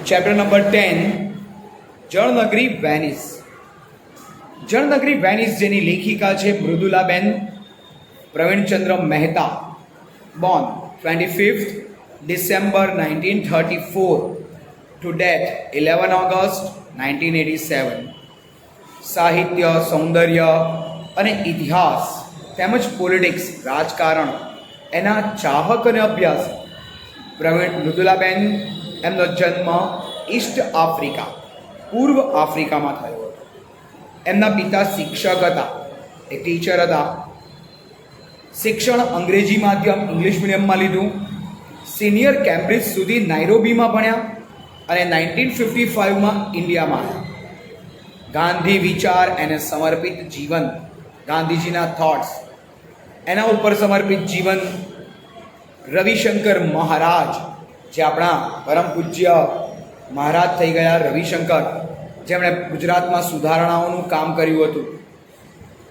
Chapter number 10 જળનગરી Venice. જળનગરી Venice જેની લેખિકા છે Mridulaben Pravinchandra Mehta, born 25th December 1934 to death 11 August 1987. સાહિત્ય, સૌંદર્ય અને ઇતિહાસ તેમજ પોલિટિક્સ, રાજકારણ એના ચાહક અને અભ્યાસ. મૃદુલાબેન એમનો જન્મ ઈસ્ટ આફ્રિકા, પૂર્વ આફ્રિકામાં થયો હતો. એમના પિતા શિક્ષક હતા, એક ટીચર હતા. શિક્ષણ અંગ્રેજી માધ્યમ ઇંગ્લિશ મીડિયમમાં લીધું. સિનિયર કેમ્બ્રિજ સુધી નાઇરોબીમાં ભણ્યા અને 1955માં ઇન્ડિયામાં આવ્યા. ગાંધી વિચાર એને સમર્પિત જીવન, ગાંધીજીના થોટ્સ એના ઉપર સમર્પિત જીવન. રવિશંકર મહારાજ, જે આપણા પરમ પૂજ્ય મહારાજ થઈ ગયા રવિશંકર, જેમણે ગુજરાતમાં સુધારણાઓનું કામ કર્યું હતું,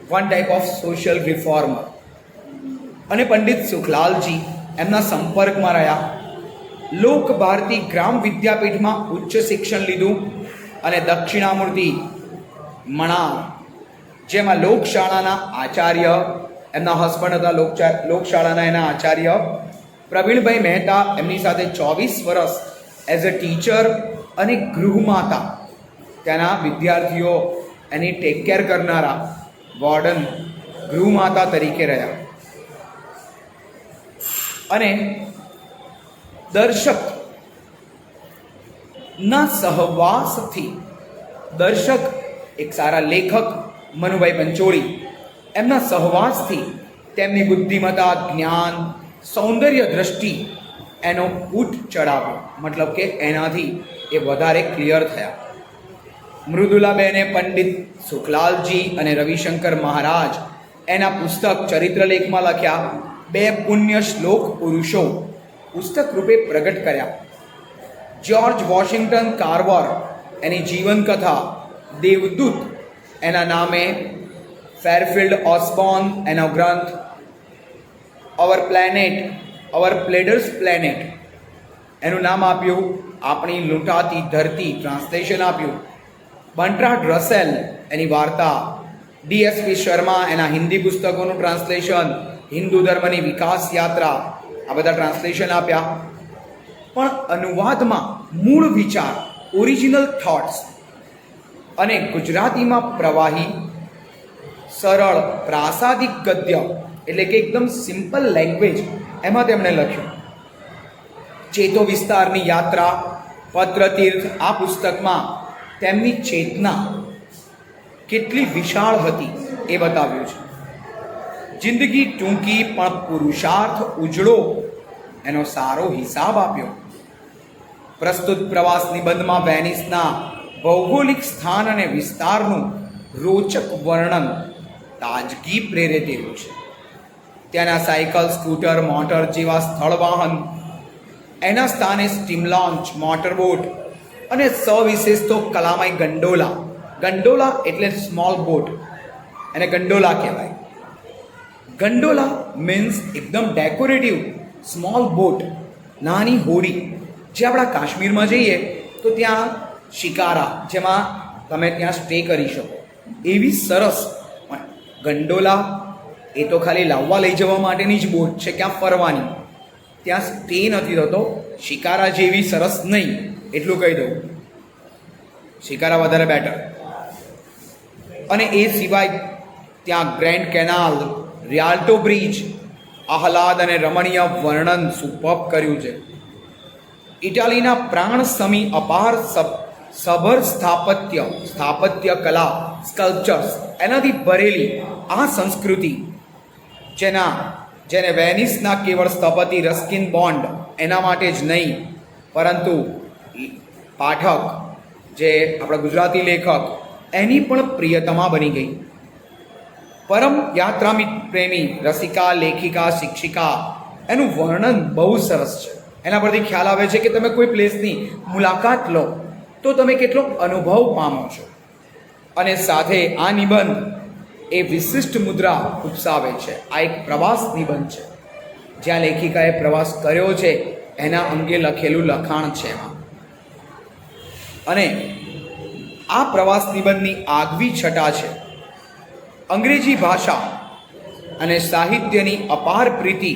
વન ટાઈપ ઓફ સોશિયલ રિફોર્મર. અને પંડિત સુખલાલજી એમના સંપર્કમાં રહ્યા. લોક ભારતી ગ્રામ વિદ્યાપીઠમાં ઉચ્ચ શિક્ષણ લીધું અને દક્ષિણામૂર્તિ મણાર, જેમાં લોકશાળાના આચાર્ય, એમના હસબન્ડ હતા લોકશાળાના એના આચાર્ય પ્રવીણભાઈ મહેતા, એમની સાથે 24 વર્ષ એઝ અ ટીચર અને ગૃહમાતા, ત્યાંના વિદ્યાર્થીઓ એની ટેક કેર કરનારા વોર્ડન, ગૃહમાતા તરીકે રહ્યા. અને દર્શકના સહવાસથી, દર્શક એક સારા લેખક મનુભાઈ પંચોળી, એમના સહવાસથી તેમની બુદ્ધિમત્તા, જ્ઞાન, સૌંદર્ય દ્રષ્ટિ એનો ઊંટ ચડાવ્યો. મતલબ કે એનાથી એ વધારે ક્લિયર થયા. મૃદુલાબેને પંડિત સુખલાલજી અને રવિશંકર મહારાજ એના પુસ્તક ચરિત્રલેખમાં લખ્યા 2 પુણ્ય શ્લોક પુરુષો પુસ્તક રૂપે પ્રગટ કર્યા. જ્યોર્જ વોશિંગ્ટન કાર્વર એની જીવનકથા દેવદૂત એના નામે, ફેરફિલ્ડ ઓસ્બોર્ન એનો ગ્રંથ અવર પ્લેડર્સ પ્લેનેટ એનું નામ આપ્યું. આપણી લૂંટાતી ધરતી ટ્રાન્સલેશન આપ્યું. બંટ્રાટ રસેલ એની વાર્તા, ડીએસપી શર્મા એના હિન્દી પુસ્તકોનું ટ્રાન્સલેશન, હિન્દુ ધર્મની વિકાસ યાત્રા, આ બધા ટ્રાન્સલેશન આપ્યા. પણ અનુવાદમાં મૂળ વિચાર, ઓરિજિનલ થોટ્સ અને ગુજરાતીમાં પ્રવાહી, સરળ પ્રાસાદિક ગદ્ય, એટલે કે એકદમ સિમ્પલ લેંગ્વેજ, એમાં તેમણે લખ્યું. ચેતો વિસ્તારની યાત્રા, પત્રતીર્થ, આ પુસ્તકમાં તેમની ચેતના કેટલી વિશાળ હતી એ બતાવ્યું છે. જિંદગી ટૂંકી પણ પુરુષાર્થ ઉજળો, એનો સારો હિસાબ આપ્યો. પ્રસ્તુત પ્રવાસ નિબંધમાં વેનિસના ભૌગોલિક સ્થાન અને વિસ્તારનું રોચક વર્ણન તાજગી પ્રેરે તેવું છે. ત્યાંના સાયકલ, સ્કૂટર, મોટર જેવા સ્થળ વાહન, એના સ્થાને સ્ટીમ લોન્ચ, મોટર બોટ અને સવિશેષ તો કલામાઈ ગંડોલા. ગંડોલા એટલે સ્મોલ બોટ, એને ગંડોલા કહેવાય. ગંડોલા મીન્સ એકદમ ડેકોરેટિવ સ્મોલ બોટ, નાની હોડી. જે આપણા કાશ્મીરમાં જઈએ તો ત્યાં શિકારા, જેમાં તમે ત્યાં સ્ટે કરી શકો, એવી સરસ ગંડોલા. એ તો ખાલી લાવવા લઈ જવા માટેની જ બોટ છે, ક્યાં ફરવાની, ત્યાં સ્ટે નથી થતો. શિકારા જેવી સરસ નહીં, એટલું કહી દઉં. શિકારા વધારે બેટર. અને એ સિવાય ત્યાં ગ્રેન્ડ કેનાલ, રિયાલ્ટો બ્રિજ, આહલાદ અને રમણીય વર્ણન સુપર્બ કર્યું છે. ઇટાલીના પ્રાણ સમી અપાર સભર સ્થાપત્ય કલા, સ્કલ્પચર્સ, એનાથી ભરેલી આ સંસ્કૃતિ, જેને વેનિસના કેવળ સ્થપતિ રસ્કિન બોન્ડ એના માટે જ નહીં, પરંતુ પાઠક, જે આપણા ગુજરાતી લેખક, એની પણ પ્રિયતમા બની ગઈ. પરમ યાત્રા પ્રેમી, રસિકા, લેખિકા, શિક્ષિકા, એનું વર્ણન બહુ સરસ છે. એના પરથી ખ્યાલ આવે છે કે તમે કોઈ પ્લેસની મુલાકાત લો તો તમે કેટલો અનુભવ પામો છો. અને સાથે આ નિબંધ એ વિશિષ્ટ મુદ્રા ઉપસાવે છે. આ એક પ્રવાસ નિબંધ છે, જ્યાં લેખિકાએ પ્રવાસ કર્યો છે એના અંગે લખેલું લખાણ છે. એમાં અને આ પ્રવાસ નિબંધની આગવી છટા છે. અંગ્રેજી ભાષા અને સાહિત્યની અપાર પ્રીતિ,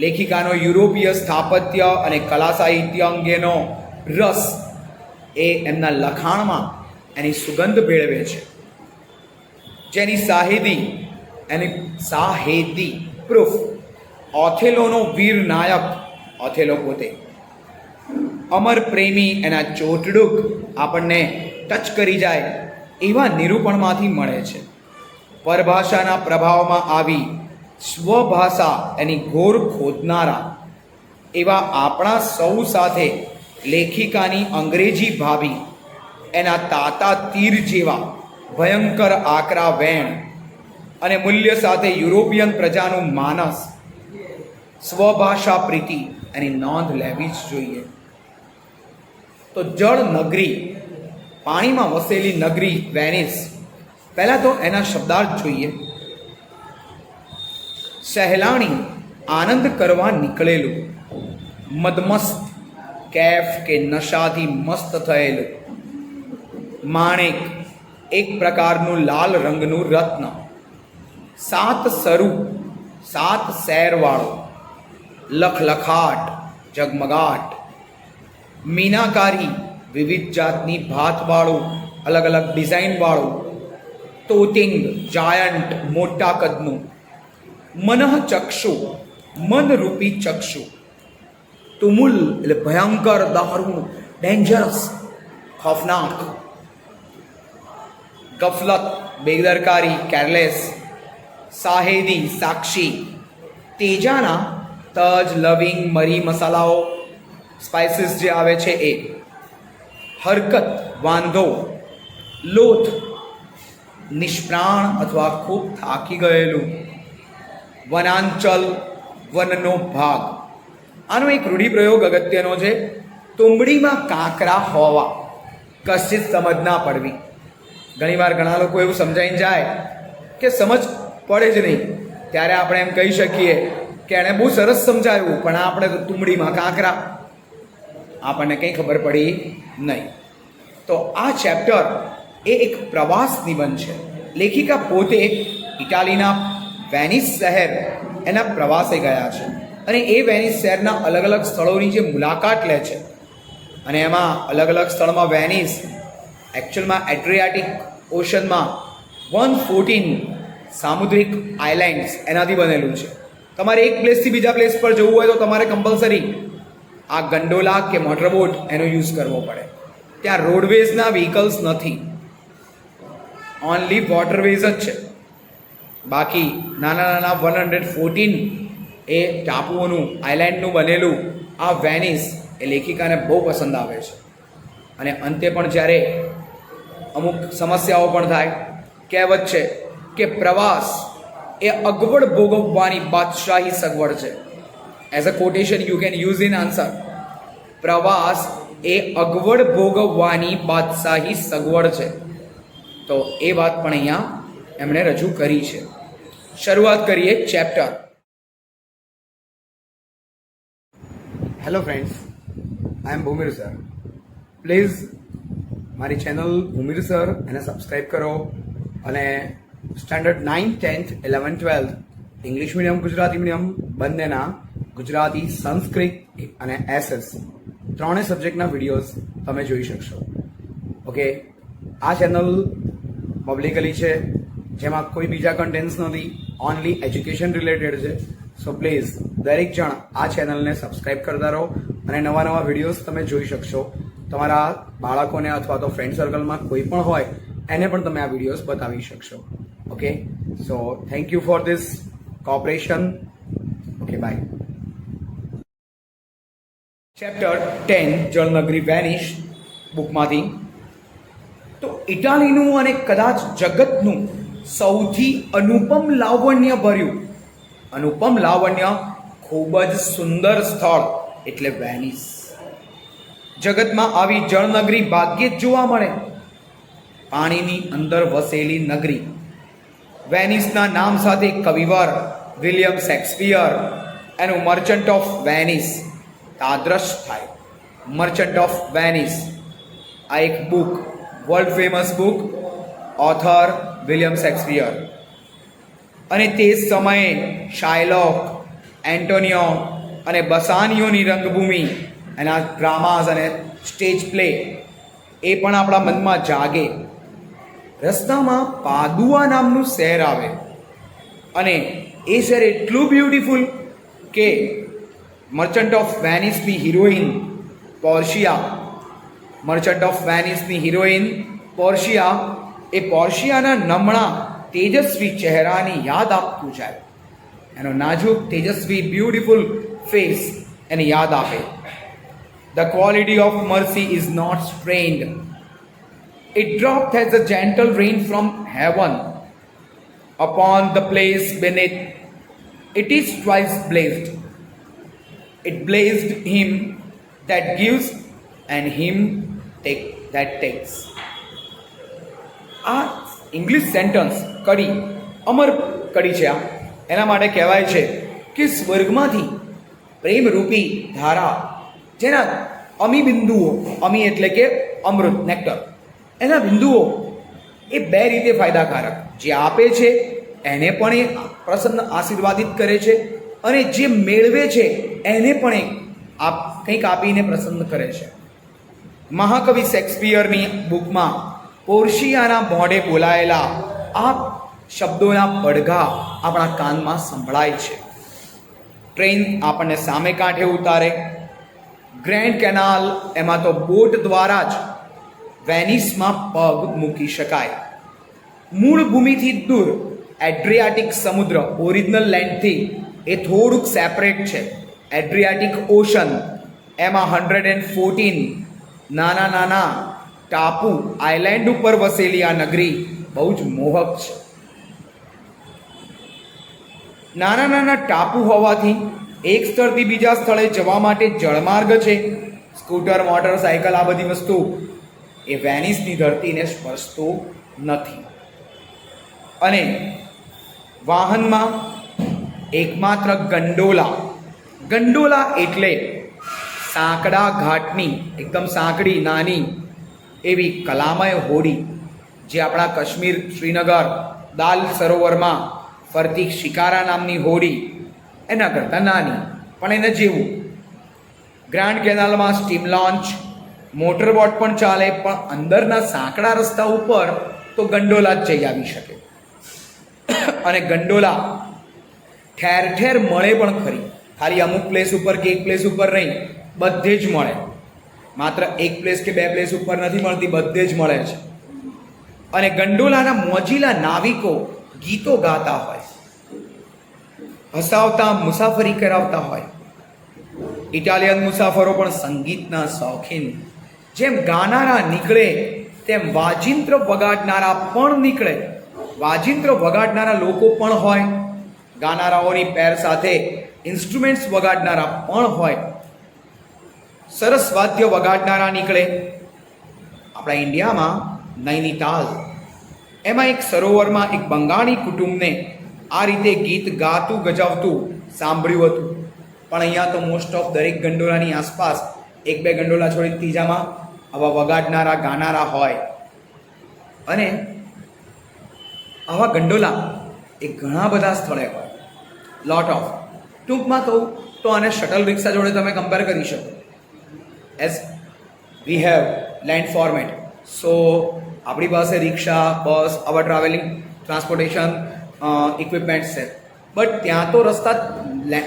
લેખિકાનો યુરોપીય સ્થાપત્ય અને કલા સાહિત્ય અંગેનો રસ એ એમના લખાણમાં એની સુગંધ ભેળવે છે, જેની સાહેદી પ્રૂફ ઓથેલોનો વીર નાયક, ઓથેલો પોતે, અમર પ્રેમી એના ચોટડુક આપણને ટચ કરી જાય એવા નિરૂપણમાંથી મળે છે. પરભાષાના પ્રભાવમાં આવી સ્વભાષા એની ઘોર ખોદનારા એવા આપણા સૌ સાથે લેખિકાની અંગ્રેજી ભાભી એના તાતા તીર જેવા ભયંકર આકરા વેણ અને મૂલ્ય સાથે યુરોપિયન પ્રજાનું માનસ, સ્વભાષા પ્રીતિ એની નોંધ લેવી જ જોઈએ. તો જળ નગરી, પાણીમાં વસેલી નગરી વેનિસ, પહેલાં તો એના શબ્દાર્થ જોઈએ. સહેલાણી આનંદ કરવા નીકળેલું, મદમસ્ત કેફ કે નશાથી મસ્ત થયેલું, માણેક એક પ્રકારનું લાલ રંગનું રત્ન, સાત સરું, સાત શેરવાળો, લખલખાટ, ઝગમગાટ, મીનાકારી વિવિધ જાતની ભાતવાળું, અલગ અલગ ડિઝાઇનવાળું, તોતિંગ જાયન્ટ મોટા કદનું, મનઃચક્ષુ મનરૂપી ચક્ષુ, તુમુલ એટલે ભયંકર, દારૂણ, ડેન્જરસ, ખૌફનાક, ગફલત બેદરકારી કેરલેસ, સાહેદી સાક્ષી, તેજાના તજ લવિંગ મરી મસાલાઓ સ્પાઇસીસ જે આવે છે એ, હરકત વાંધો, લોથ નિષ્પ્રાણ અથવા ખૂબ થાકી ગયેલું, વનાંચલ વનનો ભાગ. આનો એક રૂઢિપ્રયોગ અગત્યનો છે, તુંબડીમાં કાંકરા હોવા, કશી સમજ ના પડવી. ઘણીવાર ઘણા લોકો એવું સમજાઈને જાય કે સમજ પડે જ નહીં, ત્યારે આપણે એમ કહી શકીએ કે એણે બહુ સરસ સમજાવ્યું, પણ આપણે તો તુંબડીમાં કાંકરા, આપણને કંઈ ખબર પડી નહીં. તો આ ચેપ્ટર એ એક પ્રવાસ નિબંધ છે. લેખિકા પોતે ઇટાલીના વેનિસ શહેર એના પ્રવાસે ગયા છે અને એ વેનિસ શહેરના અલગ અલગ સ્થળોની જે મુલાકાત લે છે, અને એમાં અલગ અલગ સ્થળમાં વેનિસ એકચ્યુઅલમાં એડ્રિયાટિક ઓશનમાં 114 સામુદ્રિક આઇલેન્ડ્સ એનાથી બનેલું છે. તમારે એક પ્લેસથી બીજા પ્લેસ પર જવું હોય તો તમારે કમ્પલસરી આ ગંડોલા કે મોટરબોટ એનો યુઝ કરવો પડે. ત્યાં રોડવેઝના વ્હીકલ્સ નથી, ઓનલી વોટરવેઝ જ છે. બાકી નાના નાના 114 એ ટાપુઓનું, આઇલેન્ડનું બનેલું આ વેનિસ એ લેખિકાને બહુ પસંદ આવે છે. અને અંતે પણ જ્યારે અમુક સમસ્યાઓ પણ થાય, કહેવત છે કે પ્રવાસ એ અગવડ ભોગવવાની બાદશાહી સગવડ છે. As a quotation you can use in answer. પ્રવાસ એ અગવડ ભોગવવાની બાદશાહી સગવડ છે. તો એ વાત પણ અહીંયા એમણે રજૂ કરી છે. શરૂઆત કરીએ chapter. Hello friends, I am Bhumir sir. Please મારી ચેનલ ભૂમિર સર એને સબસ્ક્રાઈબ કરો અને standard 9, 10th, 11th, 12th English medium, Gujarati medium બંનેના ગુજરાતી, સંસ્કૃત અને એસએસ ત્રણેય સબ્જેક્ટના વિડીયોઝ તમે જોઈ શકશો. ઓકે, આ ચેનલ પબ્લિકલી છે, જેમાં કોઈ બીજા કન્ટેન્ટ્સ નથી, ઓનલી એજ્યુકેશન રિલેટેડ છે. સો પ્લીઝ દરેક જણ આ ચેનલને સબસ્ક્રાઈબ કરતા રહો અને નવા નવા વિડીયોઝ તમે જોઈ શકશો. તમારા બાળકોને અથવા તો ફ્રેન્ડ સર્કલમાં કોઈ પણ હોય એને પણ તમે આ વિડીયોઝ બતાવી શકશો. Okay, so thank you for this cooperation. Okay, bye. Chapter 10 જળનગરી વેનિસ બુકમાંથી. તો ઇટાલીનું અને કદાચ જગતનું સૌથી અનુપમ લાવણ્ય ભર્યું, અનુપમ લાવણ્ય, ખૂબ જ સુંદર સ્થળ એટલે વેનિસ. જગતમાં આવી જળનગરી ભાગ્યે જ જોવા મળે. પાણીની અંદર વસેલી નગરી. વેનિસના નામ સાથે કવિવર વિલિયમ શેક્સપિયર એનું મર્ચન્ટ ઓફ વેનિસ તાદ્રશ થાય. મર્ચન્ટ ઓફ વેનિસ આ એક book, world famous book, author William Shakespeare. અને તે સમયે શાયલોક, એન્ટોનિયો અને બસાનિયોની રંગભૂમિ, એના ડ્રામાઝ અને સ્ટેજ પ્લે એ પણ આપણા મનમાં જાગે. રસ્તામાં પાદુઆ નામનું શહેર આવે અને એ શહેર એટલું બ્યુટીફુલ કે મર્ચન્ટ ઓફ વેનિસની હિરોઈન પોર્શિયા એ પોર્શિયાના નમણા તેજસ્વી ચહેરાની યાદ આપતું જાય. એનો નાજુક તેજસ્વી બ્યુટીફુલ ફેસ એને યાદ આપે. The quality of mercy is not strained. It dropped as a gentle rain from heaven upon the place beneath. It is twice blessed. It blessed him that gives and him that takes. આ English sentence કડી, અમર કડી છે. આ એના માટે કહેવાય છે કે સ્વર્ગમાંથી પ્રેમરૂપી ધારા, જેના અમી બિંદુઓ, અમી એટલે કે અમૃત, નેક્ટર, એના બિંદુઓ એ બે રીતે ફાયદાકારક. જે આપે છે એને પણ એ પ્રસન્ન આશીર્વાદિત કરે છે, અને જે મેળવે છે એને પણ એ કંઈક આપીને પ્રસન્ન કરે છે. મહાકવિ શેક્સપિયરની બુકમાં પોર્શિયાના મોઢે બોલાયેલા આ શબ્દોના પડઘા આપણા કાનમાં સંભળાય છે. ટ્રેન આપણને સામે કાંઠે ઉતારે. ગ્રેન્ડ કેનાલ, એમાં તો બોટ દ્વારા જ વેનિસમાં પગ મૂકી શકાય. મૂળ ભૂમિથી દૂર એડ્રિયાટિક સમુદ્ર, ઓરિજિનલ લેન્ડથી એ થોડુંક સેપરેટ છે. એડ્રિયાટિક ઓશન, એમાં 114 નાના નાના ટાપુ, આઇલેન્ડ ઉપર વસેલી આ નગરી બહુ જ મોહક છે. નાના નાના ટાપુ હોવાથી એક સ્થળથી બીજા સ્થળે જવા માટે જળમાર્ગ છે. સ્કૂટર, મોટરસાયકલ, આ બધી વસ્તુ એ વેનિસની ધરતીને સ્પર્શતો નથી. અને વાહનમાં એકમાત્ર ગંડોલા એટલે સાંકડા ઘાટની, એકદમ સાંકડી નાની એવી કલામય હોડી, જે આપણા કાશ્મીર, શ્રીનગર, દાલ સરોવરમાં ફરતી શિકારા નામની હોડી એના કરતાં નાની, પણ એને જેવું. ગ્રાન્ડ કેનાલમાં સ્ટીમ લોન્ચ, મોટર બોટ પણ ચાલે, પણ અંદરના સાંકડા રસ્તા ઉપર તો ગંડોલા જ જઈ આવી શકે. અને ગંડોલા ઠેર ઠેર મળે પણ ખરી. ખાલી અમુક પ્લેસ ઉપર કે એક પ્લેસ ઉપર નહીં, બધે જ મળે. માત્ર એક પ્લેસ કે બે પ્લેસ ઉપર નથી મળતી, બધે જ મળે છે. અને ગંડોલાના મોજીલા નાવિકો ગીતો ગાતા હોય, હસાવતા મુસાફરી કરાવતા હોય. ઇટાલિયન મુસાફરો પણ સંગીતના શોખીન. જેમ ગાનારા નીકળે તેમ વાજિંત્ર વગાડનારા પણ નીકળે. વાજિંત્ર વગાડનારા લોકો પણ હોય, ગાનારાઓની પેર સાથે ઇન્સ્ટ્રુમેન્ટ્સ વગાડનારા પણ હોય. સરસ વાદ્ય વગાડનારા નીકળે. આપણા ઇન્ડિયામાં નૈનીતાલ, એમાં એક સરોવરમાં એક બંગાળી કુટુંબને આ રીતે ગીત ગાતું ગજાવતું સાંભળ્યું હતું. પણ અહીંયા તો મોસ્ટ ઓફ દરેક ગંડોલાની આસપાસ એક બે ગંડોલા છોડી ત્રીજામાં આવા વગાડનારા ગાનારા હોય. અને આવા ગંડોલા એ ઘણા બધા સ્થળે હોય, લોટ ઓફ. ટૂંકમાં કહું તો આને શટલ રિક્ષા જોડે તમે કમ્પેર કરી શકો. As we have land format, so આપણી પાસે રિક્ષા, બસ, આવા ટ્રાવેલિંગ ટ્રાન્સપોર્ટેશન ઇક્વિપમેન્ટ્સ છે. બટ ત્યાં તો રસ્તા,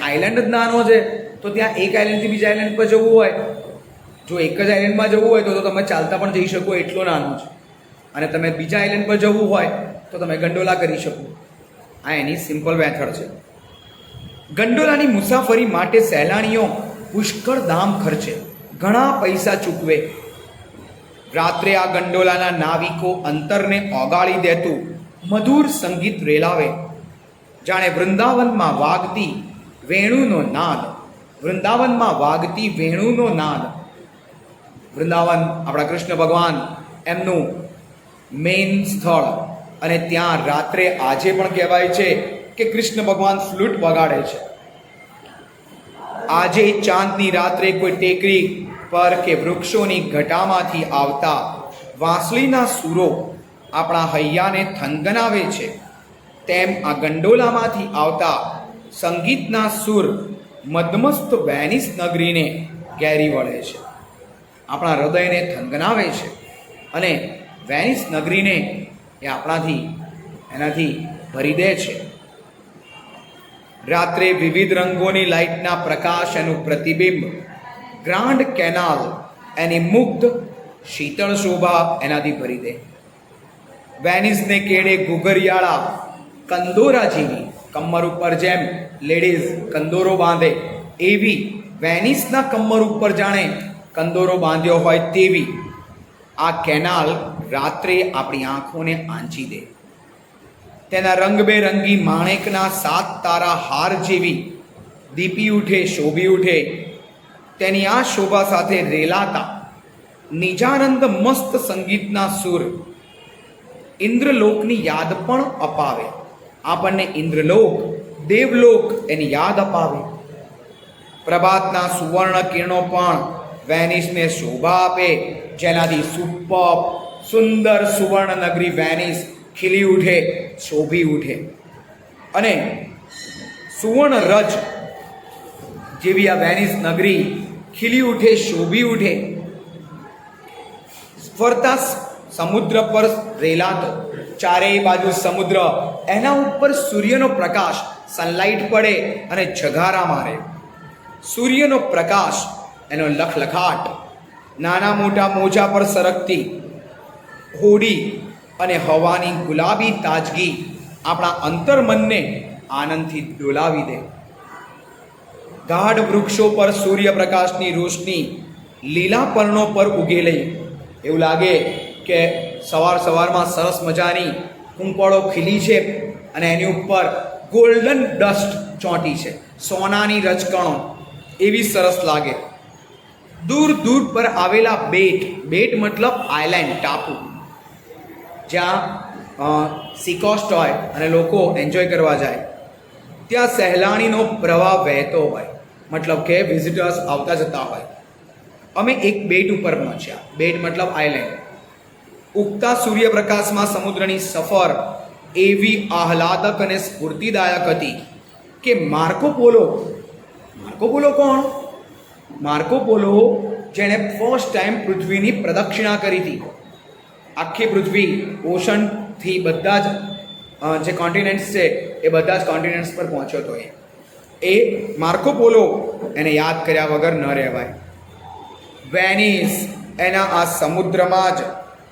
આઇલેન્ડ જ નાનો છે, તો ત્યાં એક આઇલેન્ડથી બીજા આઇલેન્ડ પર જવું હોય, જો એક જ આઇલેન્ડમાં જવું હોય તો તમે ચાલતા પણ જઈ શકો, એટલો નાનો છે. અને તમે બીજા આઇલેન્ડ પર જવું હોય તો તમે ગંડોલા કરી શકો. આ એની સિમ્પલ મેથડ છે. ગંડોલાની મુસાફરી માટે સહેલાણીઓ પુષ્કળ દામ ખર્ચે, ઘણા પૈસા ચૂકવે. રાત્રે આ ગંડોલાના નાવિકો અંતરને ઓગાળી દેતું મધુર સંગીત રેલાવે, જાણે વૃંદાવનમાં વાગતી વેણુનો નાદ. વૃંદાવનમાં વાગતી વેણુનો નાદ. વૃંદાવન આપણા કૃષ્ણ ભગવાન એમનું મેઇન સ્થળ, અને ત્યાં રાત્રે આજે પણ કહેવાય છે કે કૃષ્ણ ભગવાન ફ્લૂટ વગાડે છે. આજે ચાંદની રાત્રે કોઈ ટેકરી પર કે વૃક્ષોની ઘટામાંથી આવતા વાંસળીના સૂરો આપણા હૈયાને થનગનાવે છે, તેમ આ ગંડોલામાંથી આવતા સંગીતના સૂર મદમસ્ત વેનિસ નગરીને ઘેરી વળે છે, આપણા હૃદયને થનગનાવે છે અને વેનિસ નગરીને એ એનાથી ભરી દે છે. રાત્રે વિવિધ રંગોની લાઇટના પ્રકાશ એનું પ્રતિબિંબ, ગ્રાન્ડ કેનાલ એની મુગ્ધ શીતળ શોભા એનાથી ભરી દે. વેનિસને કેડે ઘૂઘરિયાળા કંદોરા જેવી, કમર ઉપર જેમ લેડીઝ કંદોરો બાંધે એવી વેનિસના કમર ઉપર જાણે કંદોરો બાંધ્યો હોય તેવી આ કેનાલ રાત્રે આપણી આંખોને આંચી દે. તેના રંગબેરંગી માણેકના 7 તારા હાર જેવી દીપી ઉઠે, શોભી ઉઠે. તેની આ શોભા સાથે રેલાતા નિજાનંદ મસ્ત સંગીતના સૂર ઇન્દ્રલોકની યાદ પણ અપાવે. આપણને ઇન્દ્રલોક, દેવલોક એની યાદ અપાવે. પ્રભાતના સુવર્ણ કિરણો પણ વેનિસને શોભા આપે, જેનાથી સુપર સુંદર સુવર્ણ નગરી વેનિસ ખીલી ઉઠે, શોભી ઉઠે. અને સુવર્ણ રજ જેવી આ વેનિસ નગરી ખીલી ઉઠે, શોભી ઉઠે. ફરતા સમુદ્ર પર રેલાતો, ચારેય બાજુ સમુદ્ર, એના ઉપર સૂર્યનો પ્રકાશ, સનલાઇટ પડે અને ઝઘારા મારે. સૂર્યનો પ્રકાશ, એનો લખલખાટ, નાના મોટા મોજા પર સરકતી હોડી અને હવાની ગુલાબી તાજગી આપણા અંતર્મનને આનંદથી ડોલાવી દે. ગાઢ વૃક્ષો પર સૂર્યપ્રકાશની રોશની લીલા પર્ણો પર ઉગેલી. એવું લાગે કે સવારમાં સરસ મજાની કુંપળો ખીલી છે અને એની ઉપર ગોલ્ડન ડસ્ટ ચોંટી છે, સોનાની રજકણો, એવી સરસ લાગે. દૂર દૂર પર આવેલા બેટ મતલબ આઇલેન્ડ, ટાપુ, જ્યાં સી-કોસ્ટ હોય અને લોકો એન્જોય કરવા જાય, ત્યાં સહેલાણીનો પ્રવાહ વહેતો હોય, મતલબ કે વિઝિટર્સ આવતા જતા હોય. અમે એક બેટ ઉપર પહોંચ્યા. બેટ મતલબ આઇલેન્ડ. ઉગતા સૂર્યપ્રકાશમાં સમુદ્રની સફર એવી આહલાદક અને સ્ફૂર્તિદાયક હતી કે માર્કો પોલો કોણ? માર્કો પોલો જેણે ફર્સ્ટ ટાઈમ પૃથ્વીની પ્રદક્ષિણા કરી હતી. આખી પૃથ્વી ઓશનથી બધા જ જે કોન્ટિનેન્ટ્સ છે એ બધા જ કોન્ટિનેન્ટ્સ પર પહોંચ્યો હતો. એ માર્કો પોલો, એને યાદ કર્યા વગર ન રહેવાય. વેનિસ, એના આ સમુદ્રમાં જ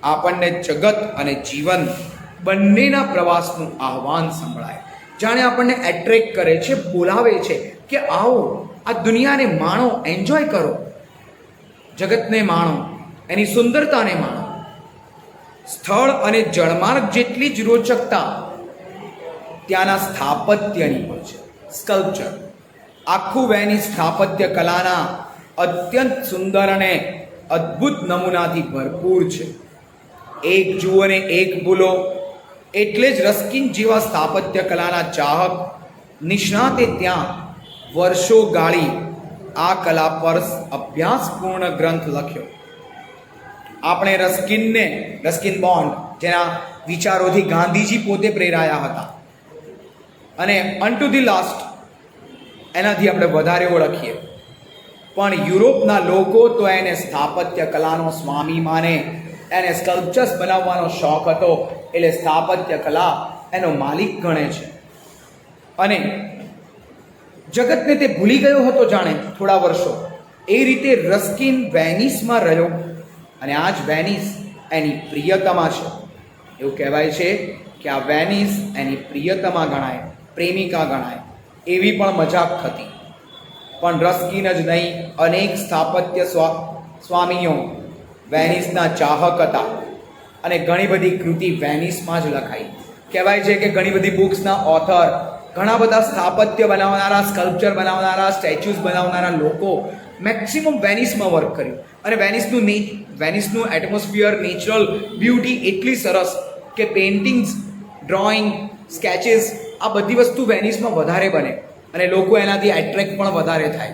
આપણને જગત અને જીવન બંનેના પ્રવાસનું આહ્વાન સંભળાય. જાણે આપણને એટ્રેક્ટ કરે છે, બોલાવે છે કે આવો, આ દુનિયાને માણો, એન્જોય કરો, જગતને માણો, એની સુંદરતાને માણો. સ્થળ અને જળમાર્ગ જેટલી જ રોચકતા ત્યાંના સ્થાપત્યની હોય છે. સ્કલ્પચર, આખું વેનિસ સ્થાપત્ય કલાના અત્યંત સુંદર અને અદ્ભુત નમૂનાથી ભરપૂર છે. એક જુઓ ને એક ભૂલો. એટલે જ રસ્કિન જેવા સ્થાપત્ય કલાના ચાહક નિષ્ણાતે ત્યાં વર્ષો ગાળી આ કલા પર અભ્યાસપૂર્ણ ગ્રંથ લખ્યો. આપણે રસ્કિન બોન્ડ, જેના વિચારોથી ગાંધીજી પોતે પ્રેરાયા હતા, અને અનટુ ધી લાસ્ટ એનાથી આપણે વધારે ઓળખીએ. પણ યુરોપના લોકો તો એને સ્થાપત્ય કલાનો સ્વામી માને. એને સ્કલ્પચર્સ બનાવવાનો શોખ હતો, એટલે સ્થાપત્ય કલા એનો માલિક ગણે છે. અને જગતને તે ભૂલી ગયો હતો જાણે થોડા વર્ષો. એ રીતે રસ્કિન વેનિસમાં રહ્યો, અને આજ વેનિસ એની પ્રિયતમા છે. એવું કહેવાય છે કે આ વેનિસ એની પ્રિયતમા ગણાય, પ્રેમિકા ગણાય. એવી પણ મજાક થતી. પણ રસ્કિન જ નહીં, અનેક સ્થાપત્ય સ્વામીઓ વેનિસના ચાહક હતા, અને ઘણી બધી કૃતિ વેનિસમાં જ લખાઈ. કહેવાય છે કે ઘણી બધી બુક્સના ઓથર, ઘણા બધા સ્થાપત્ય બનાવનારા, સ્કલ્પચર બનાવનારા, સ્ટેચ્યુઝ બનાવનારા લોકો મેક્સિમમ વેનિસમાં વર્ક કર્યું. અને વેનિસનું એટમોસ્ફિયર, નેચરલ બ્યુટી એટલી સરસ કે પેઇન્ટિંગ્સ, ડ્રોઈંગ, સ્કેચીસ, આ બધી વસ્તુ વેનિસમાં વધારે બને અને લોકો એનાથી એટ્રેક્ટ પણ વધારે થાય,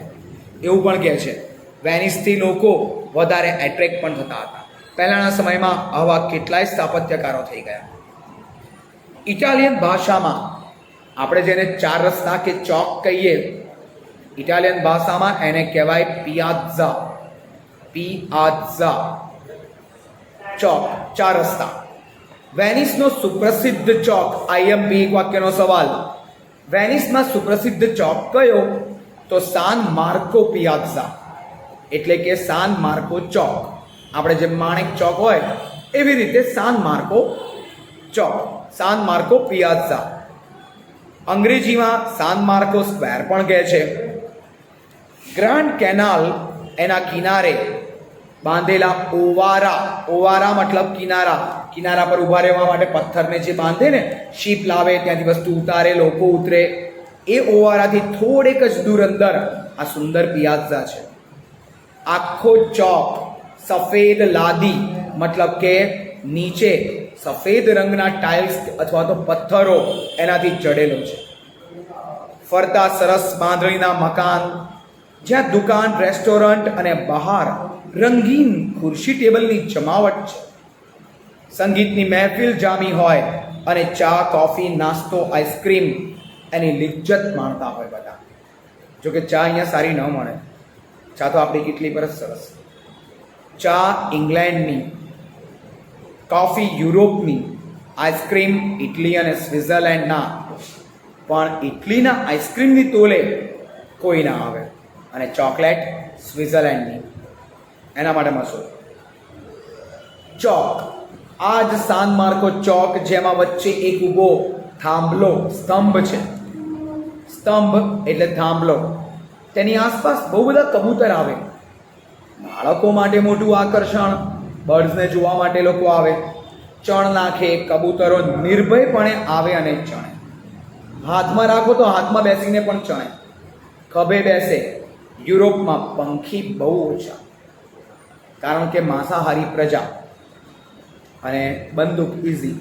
એવું પણ કહે છે. વેનિસથી લોકો વધારે એટ્રેક્ટ પણ થતા હતા. પહેલાંના સમયમાં આવા કેટલાય સ્થાપત્યકારો થઈ ગયા. ઇટાલિયન ભાષામાં આપણે જેને ચાર રસ્તા કે ચોક કહીએ, ઇટાલિયન ભાષામાં એને કહેવાય પિયાઝા. પિયાઝા ચોક, ચાર રસ્તા. વેનિસનો સુપ્રસિદ્ધ ચોક, આઈએમપી એક વાક્યનો સવાલ. વેનિસમાં સુપ્રસિદ્ધ ચોક કયો? તો સાન માર્કો પિયાઝા, એટલે કે સાન માર્કો ચોક. આપણે જેમ માણેક ચોક હોય એવી રીતે સાન માર્કો ચોક, સાન માર્કો પિયાઝા. અંગ્રેજીમાં સાન માર્કો સ્ક્વેર પણ કહે છે. ગ્રાન્ડ કેનાલ એના કિનારે બાંધેલા ઓવારા, ઓવારા મતલબ કિનારા, કિનારા પર ઊભા રહેવા માટે પથ્થરને જે બાંધે ને, શીપ લાવે ત્યાંથી વસ્તુ ઉતારે, લોકો ઉતરે, એ ઓવારાથી થોડેક જ દૂર અંદર આ સુંદર પિયાઝા છે. આખો ચોક સફેદ લાદી મતલબ કે નીચે સફેદ રંગના ટાઇલ્સ અથવા તો પથ્થરો એનાથી જડેલો છે. ફરતા સરસ બાંધણીના મકાન, જ્યાં દુકાન, રેસ્ટોરન્ટ અને બહાર રંગીન ખુરશી ટેબલની જમાવટ છે. સંગીતની મહેફિલ જામી હોય અને ચા, કોફી, નાસ્તો, આઈસ્ક્રીમ એની લિજ્જત માણતા હોય બધા. જોકે ચા અહીંયા સારી ન મળે, ચા તો આપણી કેટલી પર સરસ. ચા ઇંગ્લેન્ડની, કોફી યુરોપની, આઈસ્ક્રીમ ઇટલી અને સ્વિટ્ઝરલેન્ડના. પણ ઇટલીના આઈસ્ક્રીમની તોલે કોઈ ના આવે, અને ચોકલેટ સ્વિટ્ઝરલેન્ડની, એના માટે મશહૂર. ચોક, આ જ સાન માર્કો ચોક, જેમાં વચ્ચે એક ઊભો થાંભલો, સ્તંભ છે. સ્તંભ એટલે થાંભલો. તેની આસપાસ બહુ બધા કબૂતર આવે. બાળકો માટે મોટું આકર્ષણ, બર્ડ્સને જોવા માટે લોકો આવે. ચણ નાખે, કબૂતરો નિર્ભયપણે આવે અને ચણે. હાથમાં રાખો તો હાથમાં બેસીને પણ ચણે, ખભે બેસે. યુરોપમાં પંખી બહુ ઓછા, કારણ કે માંસાહારી પ્રજા અને બંદૂક ઇઝી.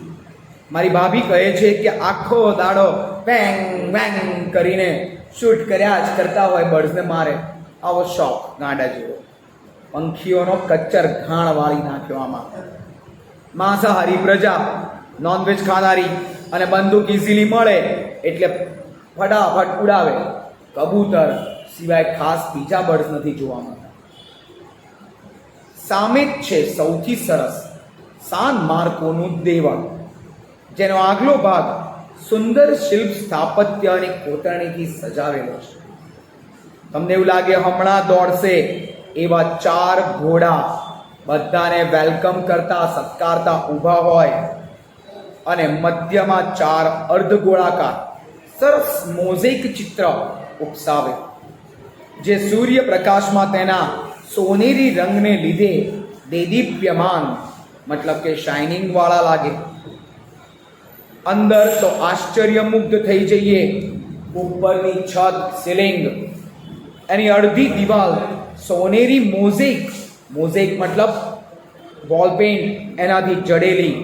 મારી ભાભી કહે છે કે આખો દાડો વેંગ વેંગ કરીને શૂટ કર્યા જ કરતા હોય, બર્ડ્સને મારે. આવો શોખ ગાંડા જેવો. પંખીઓનો કચ્ચર ઘાણ વાળી નાખ્યો આમાં. માંસાહારી પ્રજા, નોનવેજ ખાનારી, અને બંદૂક ઇઝીલી મળે એટલે ફટાફટ ઉડાવે. કબૂતર સિવાય ખાસ બીજા બર્ડ્સ નથી જોવા મળતા. સામે જ છે સૌથી સરસ સાન માર્કોનું દેવળ, જેનો આગલો ભાગ સુંદર શિલ્પ સ્થાપત્ય અને કોતરણીથી સજાવેલો છે. તમને એવું લાગે હમણાં દોડશે એવા 4 ઘોડા બધાને વેલકમ કરતા, સત્કારતા ઊભા હોય, અને મધ્યમાં 4 અર્ધગોળાકાર સરસ મોઝેક ચિત્ર ઉપસાવે, જે સૂર્યપ્રકાશમાં તેના સોનેરી રંગને લીધે દેદીપ્યમાન મતલબ કે શાઇનિંગ વાળા લાગે. અંદર તો આશ્ચર્યમુગ્ધ થઈ જઈએ. ઉપરની છત, સીલિંગ, એની અડધી દિવાલ સોનેરી મોઝેક, મોઝેક મતલબ વોલ પેઇન્ટ, એનાથી જડેલી,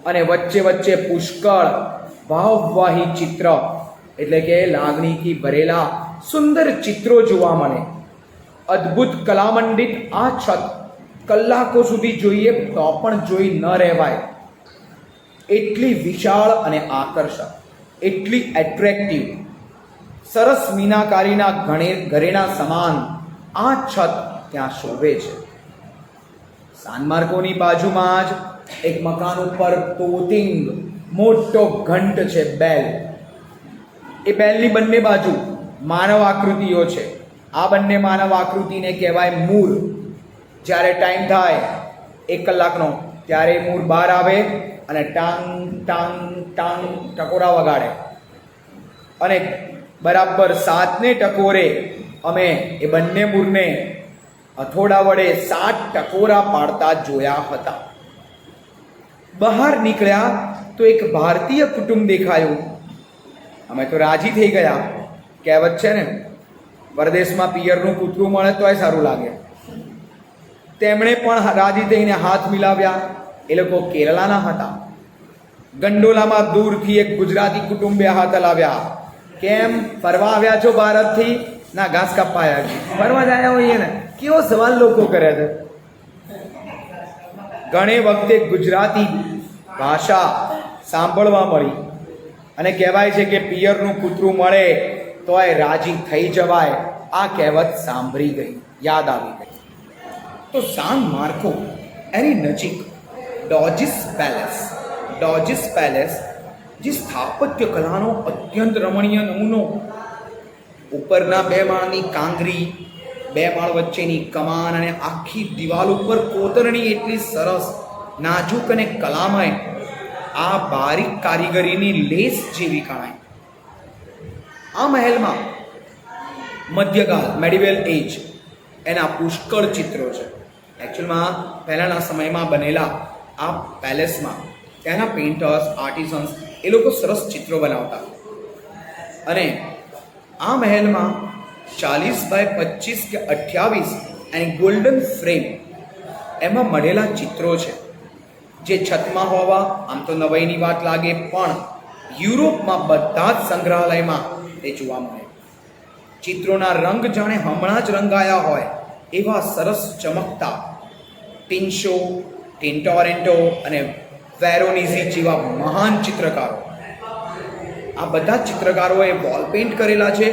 અને વચ્ચે વચ્ચે પુષ્કળ ભાવવાહી ચિત્ર એટલે કે લાગણીથી ભરેલા સુંદર ચિત્રો જોવા મળે. અદ્ભુત કલામંડિત આ છત કલાકો સુધી જોઈએ તો પણ જોઈ ન રહેવાય. એટલી વિશાળ અને આકર્ષક, એટલી એટ્રેક્ટિવ, સરસ મીનાકારીના ઘરેણા સમાન આ છત ત્યાં શોભે છે. સાન માર્કોની બાજુમાં જ એક મકાન ઉપર તોતિંગ મોટો ઘંટ છે, બેલ. એ બેલની બંને બાજુ માનવ આકૃતિઓ છે. આ બંને માનવ આકૃતિને કહેવાય મૂર. જ્યારે ટાઈમ થાય 1 કલાકનો, ત્યારે મૂર બહાર આવે અને ટાંગ ટાંગ ટાંગ ટકોરા વગાડે. અને બરાબર 7ને ટકોરે અમે એ બંને મૂરને હથોડા વડે 7 ટકોરા પાડતા જોયા હતા. બહાર નીકળ્યા તો એક ભારતીય કુટુંબ દેખાયું. અમે તો રાજી થઈ ગયા. કહેવત છે ને, પરદેશમાં પિયરનું કૂતરું મળે તોય સારું લાગે. તેમણે પણ રાજી થઈને હાથ મિલાવ્યા. એ લોકો કેરળના હતા. ગંડોલામાં દૂરથી એક ગુજરાતી કુટુંબે હાથ હલાવ્યા. કેમ, ફરવા આવ્યા છો ભારતથી? ના ઘાસ કાપવા આવ્યા ફરવા જ આવ્યા હોઈએ ને. કેવો સવાલ લોકો કરે છે. ઘણી વખતે ગુજરાતી ભાષા સાંભળવા મળી અને કહેવાય છે કે પિયરનું કૂતરું મળે તો એ રાજી થઈ જવાય. આ કહેવત સાંભળી ગઈ, યાદ આવી ગઈ. તો સાન માર્કો એની નજીક ડોજીસ પેલેસ જે સ્થાપત્ય કલાનો અત્યંત રમણીય નમૂનો, ઉપરના 2 માળની કાંગરી, 2 માળ વચ્ચેની કમાન અને આખી દિવાલ ઉપર કોતરણી એટલી સરસ, નાજુક અને કલામય, આ બારીક કારીગરીની લેસ જેવી કણાય. આ મહેલમાં મધ્યકાળ મેડિવેલ એજ એના પુષ્કળ ચિત્રો છે. એકચ્યુઅલમાં પહેલાંના સમયમાં બનેલા આ પેલેસમાં ત્યાંના પેઇન્ટર્સ, આર્ટિસન્સ એ લોકો સરસ ચિત્રો બનાવતા. અને આ મહેલમાં 40 બાય 25 કે 28 એની ગોલ્ડન ફ્રેમ એમાં મળેલા ચિત્રો છે જે છતમાં હોવા આમ તો નવાઈની વાત લાગે, પણ યુરોપમાં બધા જ સંગ્રહાલયમાં તે જોવા મળે. ચિત્રોના રંગ જાણે હમણાં જ રંગાયા હોય એવા સરસ ચમકતા ટિન્શો, ટિન્ટોરેન્ટો અને વેરોનીઝી જેવા મહાન ચિત્રકારો. આ બધા ચિત્રકારોએ વોલ પેઇન્ટ કરેલા છે,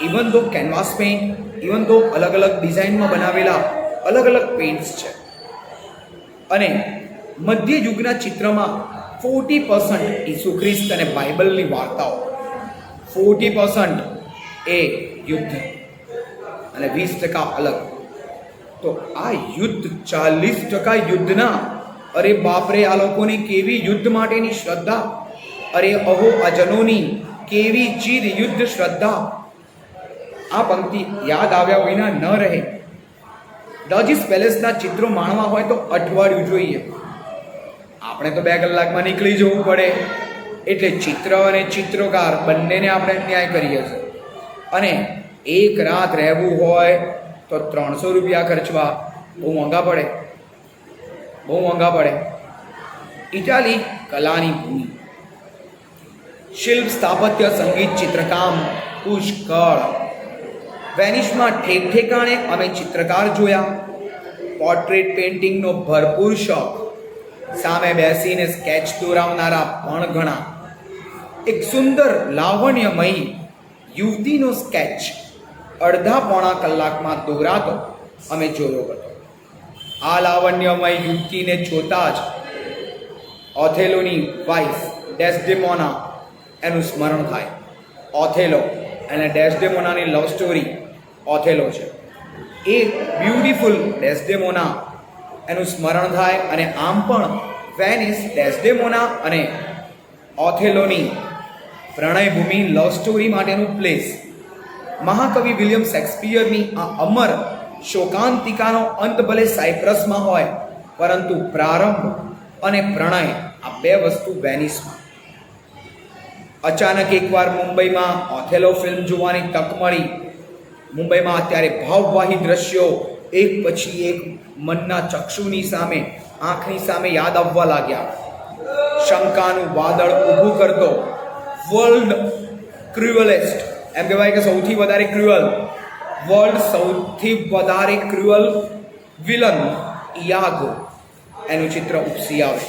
ઇવન ધો કેનવાસ પેઇન્ટ, ઇવન ધો અલગ અલગ ડિઝાઇનમાં બનાવેલા અલગ અલગ પેઇન્ટ્સ છે. અને મધ્ય યુગના ચિત્રમાં 40% ઈસુ ખ્રિસ્ત અને બાઇબલની વાર્તાઓ, 40% એ યુદ્ધ અને 20% અલગ. તો આ યુદ્ધ 40% યુદ્ધના, અરે બાપરે, આ લોકોની કેવી યુદ્ધ માટેની શ્રદ્ધા, અરે અહો આ જનોની કેવી ચીર યુદ્ધ શ્રદ્ધા. આ પંક્તિ યાદ આવ્યા વિના ન રહે. ડોજીસ પેલેસના ચિત્રો માણવા હોય તો અઠવાડિયું જોઈએ. આપણે તો 2 કલાકમાં નીકળી જવું પડે. એટલે ચિત્ર અને ચિત્રકાર બંનેને આપણે ન્યાય કરીએ છીએ. અને એક રાત રહેવું હોય તો 300 રૂપિયા ખર્ચવા બહુ મોંઘા પડે, બહુ મોંઘા પડે. ઇટાલી કલાની ભૂમિ, શિલ્પ, સ્થાપત્ય, સંગીત, ચિત્રકામ પુષ્કળ. વેનિસમાં ઠેક ઠેકાણે અમે ચિત્રકાર જોયા. પોર્ટ્રેટ પેઇન્ટિંગનો ભરપૂર શોખ, સામે બેસીને સ્કેચ દોરાવનારા પણ ઘણા. એક સુંદર લાવણ્યમયી યુવતીનો સ્કેચ અડધા-પોણા કલાકમાં દોરાતો અમે જોયો હતો. આ લાવણ્યમય યુવતીને જોતા જ ઓથેલોની વાઇફ ડેસ્ડેમોના એનું સ્મરણ થાય. ઓથેલો અને ડેસ્ડેમોનાની લવ સ્ટોરી ઓથેલો છે. એ બ્યુટીફુલ ડેસ્ડેમોના એનું સ્મરણ થાય. અને આમ પણ વેનિસ ડેસ્ડેમોના અને ઓથેલોની પ્રણયભૂમિ, લવ સ્ટોરી માટેનું પ્લેસ. મહાકવિ વિલિયમ શેક્સપિયરની આ અમર શોકાંતિકાનો અંત ભલે સાયપ્રસમાં હોય, પરંતુ પ્રારંભ અને પ્રણય આ 2 વસ્તુ વેનિસમાં. અચાનક એકવાર મુંબઈમાં ઓથેલો ફિલ્મ જોવાની તક મળી. મુંબઈમાં અત્યારે ભાવવાહી દ્રશ્યો એક પછી એક મનના ચક્ષુની સામે, આંખની સામે યાદ આવવા લાગ્યા. શંકાનું વાદળ ઊભું કરતો વર્લ્ડ ક્રુઅલેસ્ટ, એમ કહેવાય કે સૌથી વધારે ક્રુઅલ, વર્લ્ડ સૌથી વધારે ક્રુઅલ વિલન ઇયાગો એનું ચિત્ર ઉપસી આવે.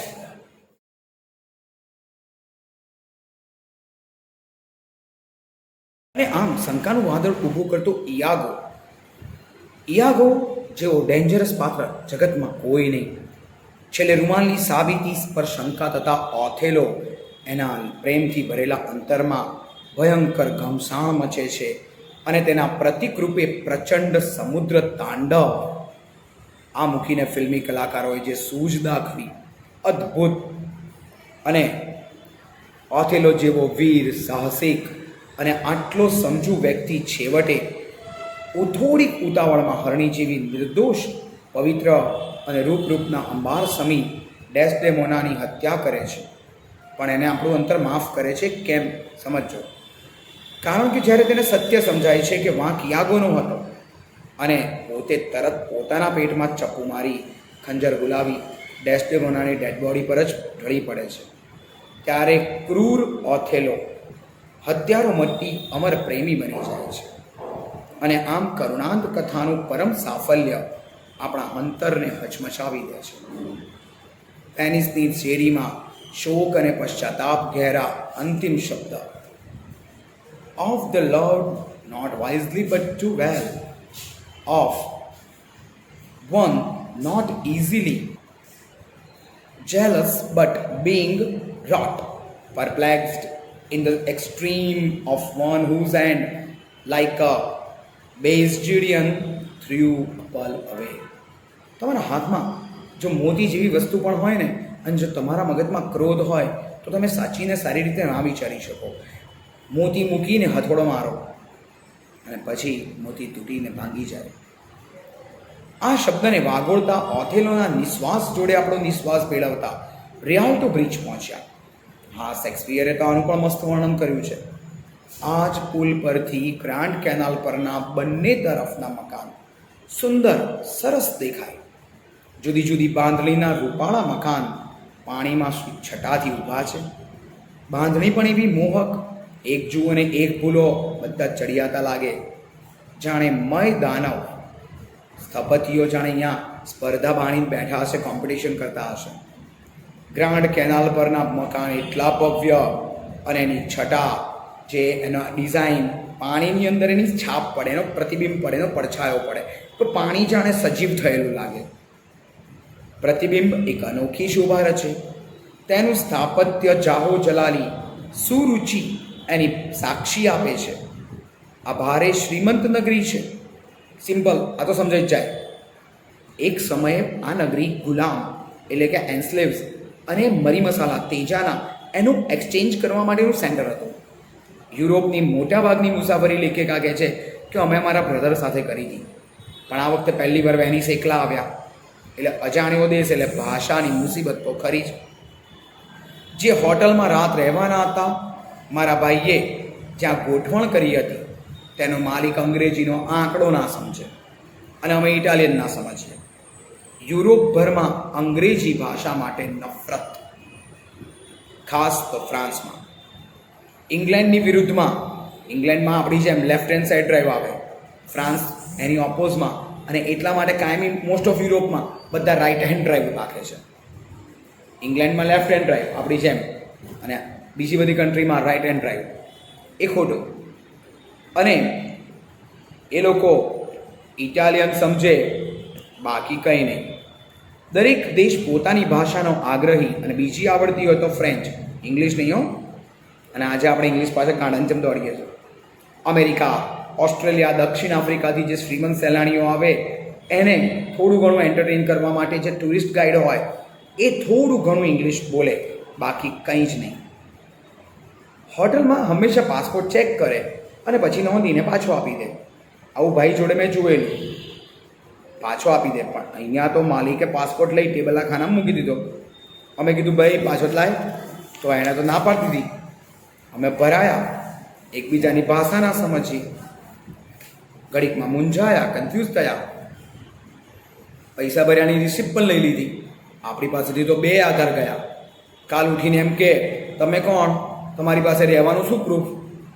અને આમ શંકાનું વાદળ ઊભું કરતો ઇયાગો જેવો ડેન્જરસ પાત્ર જગતમાં કોઈ નહીં. છેલ્લે રૂમાલની સાબિતી પર શંકા થતા ઓથેલો એના પ્રેમથી ભરેલા અંતરમાં ભયંકર ઘમસાણ મચે છે. અને તેના પ્રતિક રૂપે પ્રચંડ સમુદ્ર તાંડવ. આ મૂકીને ફિલ્મી કલાકારોએ જે સૂઝ દાખવી, અદ્ભુત. અને ઓથેલો જેવો વીર, સાહસિક અને આટલો સમજુ વ્યક્તિ છેવટે થોડીક ઉતાવળમાં હરણી જેવી નિર્દોષ, પવિત્ર અને રૂપના અંબાર સમી ડેસ્ડેમોનાની હત્યા કરે છે. પણ એને આપણું અંતર માફ કરે છે. કેમ? સમજો. કારણ કે જ્યારે તેને સત્ય સમજાય છે કે વાંક ઇયાગોનો હતો અને પોતે તરત પોતાના પેટમાં ચપ્પુ મારી, ખંજર ગુલાવી ડેસ્ડેમોનાની ડેડ બોડી પર જ ઢળી પડે છે, ત્યારે ક્રૂર ઓથેલો હત્યારો મટી અમર પ્રેમી બની જાય છે. અને આમ કરુણાંત કથાનું પરમ સાફલ્ય આપણા અંતરને હચમચાવી દે છે. પેનિસની શેરીમાં શોક અને પશ્ચાતાપ ઘેરા અંતિમ શબ્દ, of the loved not wisely but too well, of one not easily jealous but being wrought, perplexed in the extreme of one whose hand like a Basgidian threw a pearl away. તમારા હાથમાં જો મોતી જેવી વસ્તુ પણ હોય ને, અને જો તમારા મગજમાં ક્રોધ હોય તો તમે સાચીને સારી રીતે ના વિચારી શકો. મોતી મૂકીને હથોડો મારો અને પછી મોતી તૂટીને ભાંગી જાય. આ શબ્દને વાગોળતા ઓથેલોના નિશ્વાસ જોડે આપણો નિશ્વાસ ભેળવતા રિયાલ્ટો બ્રિજ પહોંચ્યા. હા, શેક્સપિયરે તો આનું પણ મસ્ત વર્ણન કર્યું છે. આ જ પુલ પરથી ગ્રાન્ડ કેનાલ પરના બંને તરફના મકાન સુંદર સરસ દેખાય. જુદી જુદી બાંધણીના રૂપાળા મકાન પાણીમાં છટાથી ઊભા છે. બાંધણી પણ એવી મોહક, એક જુઓ અને એક ભૂલો બધા ચડિયાતા લાગે, જાણે મય દાનવ. સ્થપતિઓ જાણે અહીંયા સ્પર્ધા બાણીને બેઠા હશે, કોમ્પિટિશન કરતા હશે. ગ્રાન્ડ કેનાલ પરના મકાન એટલા ભવ્ય અને એની છટા, જે એના ડિઝાઇન, પાણીની અંદર એની છાપ પડે, એનો પ્રતિબિંબ પડે, એનો પડછાયો પડે તો પાણી જાણે સજીવ થયેલું લાગે. પ્રતિબિંબ એક અનોખી શોભા રચે. તેનું સ્થાપત્ય જાહો જલાલી, સુરુચિ એની સાક્ષી આપે છે. આ ભારે શ્રીમંત નગરી છે. સિમ્પલ, આ તો સમજાઈ જ જાય. એક સમયે આ નગરી ગુલામ એટલે કે એન્સ્લેવ્સ અને મરી મસાલા તેજાના એનું એક્સચેન્જ કરવા માટેનું સેન્ટર હતું. યુરોપની મોટાભાગની મુસાફરી લેખિકા કહે છે કે અમે અમારા બ્રધર સાથે કરી હતી, પણ આ વખતે પહેલી વાર વેનિસ એકલા આવ્યા એટલે અજાણ્યો દેશ એટલે ભાષાની મુસીબત તો ખરી જ. જે હોટલમાં રાત રહેવાના હતા, મારા ભાઈએ જ્યાં ગોઠવણ કરી હતી તેનો માલિક અંગ્રેજીનો આંકડો ના સમજે અને અમે ઇટાલિયન ના સમજીએ. યુરોપભરમાં અંગ્રેજી ભાષા માટે નફરત, ખાસ તો ફ્રાન્સમાં. ઇંગ્લેન્ડની વિરુદ્ધમાં, ઇંગ્લેન્ડમાં આપણી જેમ લેફ્ટ હેન્ડ સાઈડ ડ્રાઈવ આવે, ફ્રાન્સ એની ઓપોઝમાં, અને એટલા માટે કાયમી મોસ્ટ ઓફ યુરોપમાં બધા રાઇટ હેન્ડ ડ્રાઈવ રાખે છે. ઇંગ્લેન્ડમાં લેફ્ટ હેન્ડ ડ્રાઈવ આપણી જેમ, અને બીજી બધી કન્ટ્રીમાં રાઇટ હેન્ડ ડ્રાઈવ. એ ખોટું. અને એ લોકો ઇટાલિયન સમજે, બાકી કંઈ નહીં. દરેક દેશ પોતાની ભાષાનો આગ્રહી, અને બીજી આવડતી હોય તો ફ્રેન્ચ, ઇંગ્લિશ નહીં હો. અને આજે આપણે ઇંગ્લિશ પાસે કાંડંચમ દોડીએ છીએ. અમેરિકા, ઓસ્ટ્રેલિયા, દક્ષિણ આફ્રિકાથી જે શ્રીમંત સહેલાણીઓ આવે એને થોડું ઘણું એન્ટરટેન કરવા માટે જે ટુરિસ્ટ ગાઈડ હોય એ થોડું ઘણું ઇંગ્લિશ બોલે, બાકી કંઈ જ નહીં. હોટલમાં હંમેશા પાસપોર્ટ ચેક કરે અને પછી નોંધીને પાછો આપી દે. આવું ભાઈ જોડે મેં જોયેલું. પાછો આપી દે, પણ અહીંયા તો માલિકે પાસપોર્ટ લઈ ટેબલના ખાનામાં મૂકી દીધો. અમે કીધું ભાઈ પાછો જ લાય, તો એણે તો ના પાડી દીધી. અમે ભરાયા, એકબીજાની ભાષા ના સમજી, ઘડીકમાં મૂંઝાયા, કન્ફ્યુઝ થયા. પૈસા ભર્યાની રિસિપ્ટ પણ લઈ લીધી. આપણી પાસેથી તો 2 આધાર ગયા. કાલ ઉઠીને એમ કે તમે કોણ, તમારી પાસે રહેવાનું શું પ્રૂફ?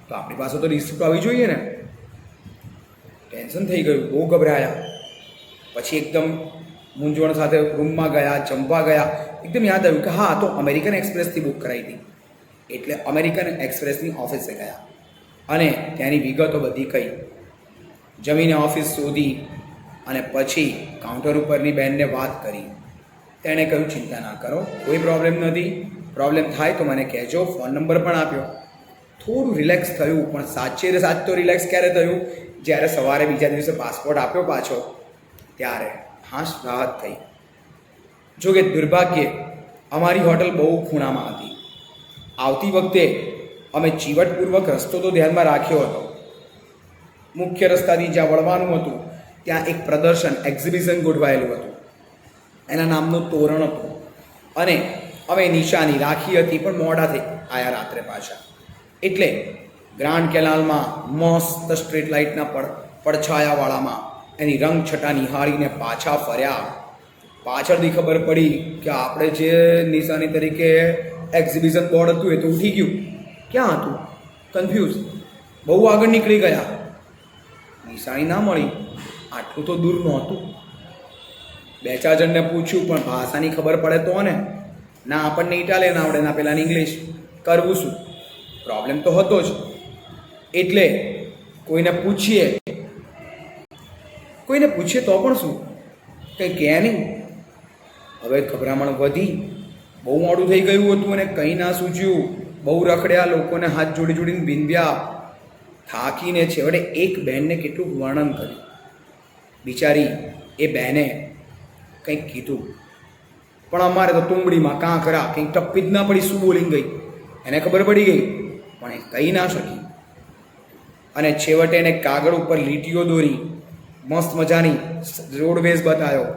તો આપણી પાસે તો રિસિપ્ટ આવી જોઈએ ને. ટેન્શન થઈ ગયું, બહુ ગભરાયા. પછી એકદમ મૂંઝવણ સાથે રૂમમાં ગયા, જમવા ગયા. એકદમ યાદ આવ્યું કે હા, તો અમેરિકન એક્સપ્રેસથી બુક કરાવી હતી. એટલે અમેરિકન એક્સપ્રેસની ઓફિસે ગયા અને ત્યાંની વિગતો બધી કહી. જમીને ઓફિસ શોધી અને પછી કાઉન્ટર ઉપરની બેનને વાત કરી. તેણે કહ્યું ચિંતા ના કરો, કોઈ પ્રોબ્લેમ નથી, પ્રોબ્લેમ થાય તો મને કહેજો, ફોન નંબર પણ આપ્યો. થોડું રિલેક્સ થયું, પણ સાચ તો રિલેક્સ ક્યારે થયું? જ્યારે સવારે બીજા દિવસે પાસપોર્ટ આપ્યો પાછો, ત્યારે હાશ રાહત થઈ. જોકે દુર્ભાગ્યે અમારી હોટલ બહુ ખૂણામાં હતી. આવતી વખતે અમે ચીવટપૂર્વક રસ્તો તો ધ્યાનમાં રાખ્યો હતો. મુખ્ય રસ્તાથી જ્યાં વળવાનું હતું ત્યાં એક પ્રદર્શન, એક્ઝિબિશન ગોઠવાયેલું હતું. એના નામનું તોરણ હતું અને અમે નિશાની રાખી હતી, પણ મોડા થઈ આયા રાત્રે પાછા. એટલે ગ્રાન્ડ કેનાલમાં મસ્ત સ્ટ્રીટ લાઇટના પડછાયાવાળામાં એની રંગછટા નિહાળીને પાછા ફર્યા. પાછળથી ખબર પડી કે આપણે જે નિશાની તરીકે એક્ઝિબિશન બોર્ડ હતું એ તો ઉઠી ગયું. ક્યાં હતું? કન્ફ્યુઝ. બહુ આગળ નીકળી ગયા. નિશાની ના મળી. આટલું તો દૂર નહોતું. 2-4 જણને પૂછ્યું, પણ ભાષાની ખબર પડે તો ને. ના આપણને ઇટાલિયન આવડે, ના પેલાને ઇંગ્લિશ. કરવું શું? પ્રોબ્લેમ તો હતો જ. એટલે કોઈને પૂછીએ તો પણ શું, કંઈ કહે નહીં. હવે ગભરામણ વધી. બહુ મોડું થઈ ગયું હતું અને કંઈ ના સૂચ્યું. બહુ રખડ્યા, લોકોને હાથ જોડીને વિંધ્યા. થાકીને છેવટે એક બહેનને કેટલું વર્ણન કર્યું. બિચારી એ બહેને કંઈક કીધું, પણ અમારે તો તુંબડીમાં કાં કરા કંઈક ટપ્પી જ ના પડી. શું બોલીને ગઈ એને ખબર પડી ગઈ, પણ એ કહી ના શકી. અને છેવટે એને કાગળ ઉપર લીટીઓ દોરી, મસ્ત મજાની રોડવેઝ બતાવ્યો.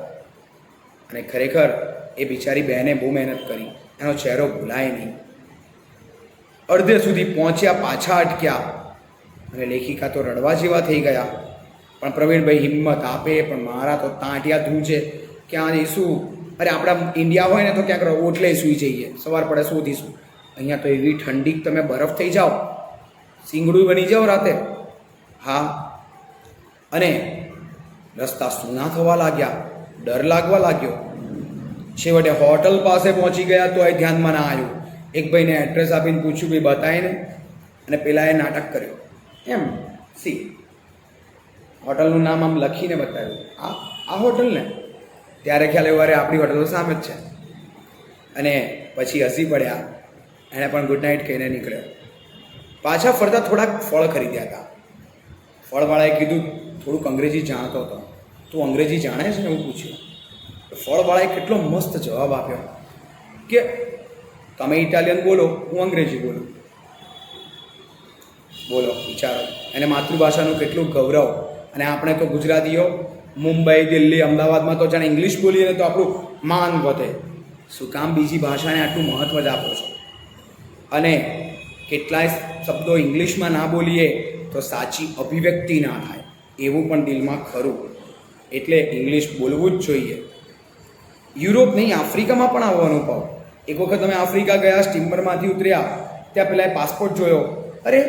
અને ખરેખર એ બિચારી બહેને બહુ મહેનત કરી. એનો ચહેરો ભૂલાય નહીં. અડધે સુધી પહોંચ્યા, પાછા અટક્યા અને લેખિકા તો રડવા જેવા થઈ ગયા. પણ પ્રવીણભાઈ હિંમત આપે, પણ મારા તો તાંટિયા ધ્રુજે. ક્યાં જઈશું? અરે આપણા ઇન્ડિયા હોય ને તો ક્યાંક ઓટલે સૂઈ જઈએ, સવાર પડે શોધીશું. અહીંયા તો એવી ઠંડી તમે બરફ થઈ જાઓ, સિંગડું બની જાઓ રાતે. હા, અને રસ્તા સૂના થવા લાગ્યા, ડર લાગવા લાગ્યો. છેવટે હોટલ પાસે પહોંચી ગયા તો એ ધ્યાનમાં ના આવ્યું. એક ભાઈને એડ્રેસ આપીને પૂછ્યું, ભાઈ બતાવીને. અને પેલાએ નાટક કર્યો એમ. હોટલનું નામ આમ લખીને બતાવ્યું, આ હોટલ ને. ત્યારે ખ્યાલ આવ્યો, અરે આપણી હોટલ તો સામે જ છે. અને પછી હસી પડ્યા. એણે પણ ગુડ નાઇટ કહીને નીકળ્યો. પાછા ફરતા થોડાક ફળ ખરીદ્યા હતા. ફળવાળાએ કીધું, થોડુંક અંગ્રેજી જાણતો હતો. તું અંગ્રેજી જાણે છે ને? એવું પૂછ્યું. ફળવાળાએ કેટલો મસ્ત જવાબ આપ્યો કે તમે ઇટાલિયન બોલો, હું અંગ્રેજી બોલું. બોલો, વિચારો એને માતૃભાષાનું કેટલું ગૌરવ. અને આપણે તો ગુજરાતીઓ મુંબઈ, દિલ્હી, અમદાવાદમાં તો જાણે ઇંગ્લિશ બોલીએ ને તો આપણું માન વધે. શું કામ બીજી ભાષાને આટલું મહત્ત્વ જ આપો છો? અને કેટલાય શબ્દો ઇંગ્લિશમાં ના બોલીએ તો સાચી અભિવ્યક્તિ ના થાય, એવું પણ દિલમાં ખરું. એટલે ઇંગ્લિશ બોલવું જ જોઈએ. યુરોપ નહીં, આફ્રિકામાં પણ આવો અનુભવ. એક વખત અમે આફ્રિકા ગયા, સ્ટીમરમાંથી ઉતર્યા, ત્યાં પેલા પાસપોર્ટ જોયો. અરે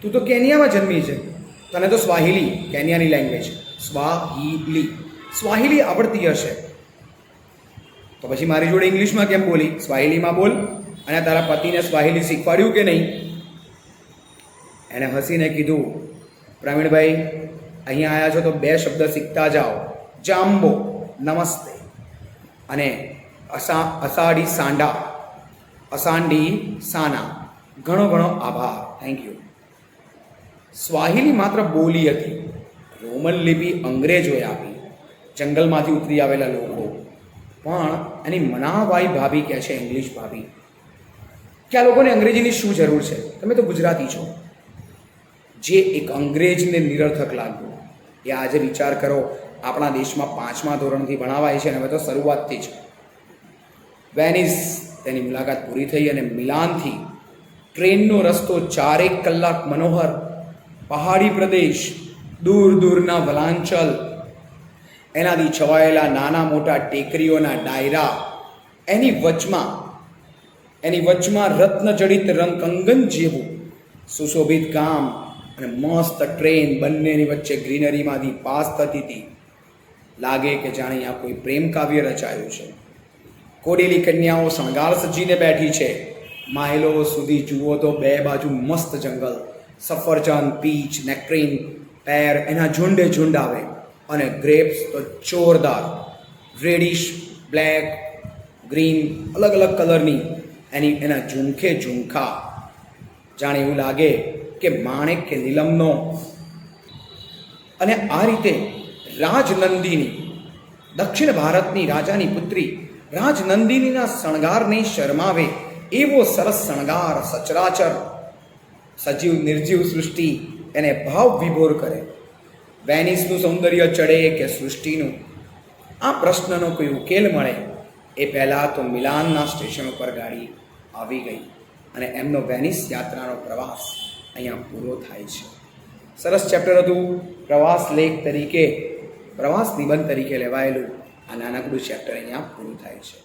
તું તો કેનિયામાં જન્મી છે, તને તો સ્વાહિલી, કેનિયાની લેંગ્વેજ સ્વાહિલી આવડતી હશે. તો પછી મારી જોડે ઇંગ્લિશમાં કેમ બોલી? સ્વાહિલીમાં બોલ. અને તારા પતિને સ્વાહિલી શીખવાડ્યું કે નહીં? એણે હસીને કીધું, પ્રવીણભાઈ અહીંયા આવ્યા છો તો 2 શબ્દ શીખતા જાઓ, જામ્બો, નમસ્તે, અને અસાડી સાંડા, અસાંડી સાના, ઘણો ઘણો આભાર, થેન્ક યુ. સ્વાહિલી માત્ર બોલી હતી, રોમન લિપિ અંગ્રેજોએ આપી, જંગલમાંથી ઉતરી આવેલા લોકો. પણ એની મનાભાઈ ભાભી કહે છે, ઇંગ્લિશ ભાભી, કે આ લોકોને અંગ્રેજીની શું જરૂર છે? તમે તો ગુજરાતી છો. જે એક અંગ્રેજને નિરર્થક લાગ્યું એ આજે વિચાર કરો, આપણા દેશમાં 5મા ધોરણથી ભણાવાય છે અને હવે તો શરૂઆતથી જ. વેનિસ, તેની મુલાકાત પૂરી થઈ અને મિલાનથી ટ્રેનનો રસ્તો 4 કલાક મનોહર પહાડી પ્રદેશ, દૂર દૂરના વલાંચલ, એનાથી છવાયેલા નાના મોટા ટેકરીઓના ડાયરા, એની વચમાં રત્નજડિત કંગન જેવું સુશોભિત ગામ અને મસ્ત ટ્રેન, બંનેની વચ્ચે ગ્રીનરીમાંથી પાસ થતી હતી. લાગે કે જાણે અહીંયા કોઈ પ્રેમ કાવ્ય રચાયું છે. કોડેલી કન્યાઓ શણગાર સજીને બેઠી છે. માઇલો સુધી જુઓ તો 2 બાજુ મસ્ત જંગલ, સફરજન, પીચ, નેક્ટ્રીન, પેર એના ઝુંડે ઝુંડ આવે. અને ગ્રેપ્સ તો જોરદાર, રેડિશ, બ્લેક, ગ્રીન, અલગ અલગ કલરની એના ઝુમખે ઝુમખા. જાણે એવું લાગે કે માણેક કે નીલમનો. અને આ રીતે રાજનંદિની, દક્ષિણ ભારતની રાજાની પુત્રી રાજનંદિનીના શણગારને શરમાવે એવો સરસ શણગાર, સચરાચર, સજીવ નિર્જીવ સૃષ્ટિ એને ભાવ વિભોર કરે. વેનિસનું સૌંદર્ય ચડે કે સૃષ્ટિનું? આ પ્રશ્નનો કોઈ ઉકેલ મળે એ પહેલાં તો મિલાનના સ્ટેશન ઉપર ગાડી આવી ગઈ અને એમનો વેનિસ યાત્રાનો પ્રવાસ અહીંયા પૂરો થાય છે. સરસ ચેપ્ટર હતું. પ્રવાસ લેખ તરીકે, પ્રવાસ નિબંધ તરીકે લેવાયેલું આ નાનકડું ચેપ્ટર અહીંયા પૂરું થાય છે.